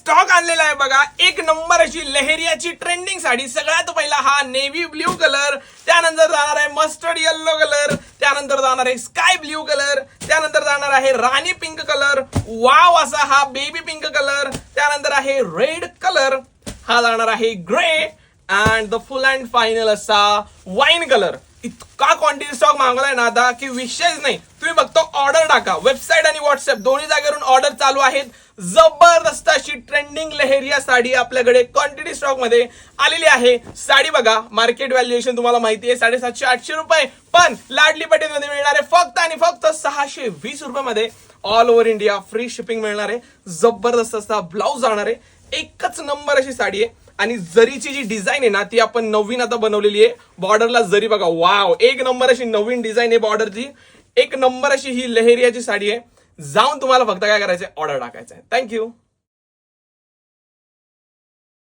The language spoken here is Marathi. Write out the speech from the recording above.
स्टॉक आणलेला आहे बघा. एक नंबर अशी लहेरियाची ट्रेंडिंग साडी. सगळ्यात पहिला हा नेव्ही ब्ल्यू कलर, त्यानंतर जाणार आहे मस्टर्ड येल्लो कलर, त्यानंतर जाणार आहे स्काय ब्ल्यू कलर, त्यानंतर जाणार आहे राणी पिंक कलर, वाव असा हा बेबी पिंक कलर, त्यानंतर आहे रेड कलर, हा जाणार आहे grey and the full and final असा वाईन कलर. इतका क्वांटिटी स्टॉक मागवलाय ना आता की विषयच नाही. तुम्ही फक्त ऑर्डर टाका. वेबसाईट आणि व्हॉट्सअप दोन्ही जागेवरून ऑर्डर चालू आहेत. जबरदस्त अशी ट्रेंडिंग लहेरिया साडी आपल्याकडे क्वांटिटी स्टॉक मध्ये आलेली आहे. साडी बघा, मार्केट व्हॅल्युएशन तुम्हाला माहिती आहे 750-800 रुपये, पण लाडली पटेलमध्ये मिळणार आहे फक्त आणि फक्त 620 रुपयामध्ये. All over India free shipping मिळणार आहे. जबरदस्त असा ब्लाऊज जाणार आहे. एकच नंबर अशी साडी आहे. आणि जरीची जी डिझाईन आहे ना ती आपण नवीन आता बनवलेली आहे. बॉर्डरला जरी बघा, वाव, एक नंबर अशी नवीन डिझाईन आहे बॉर्डरची. एक नंबर अशी ही लहेरियाची साडी आहे. जाऊन तुम्हाला फक्त काय करायचंय, ऑर्डर टाकायचं आहे. थँक्यू.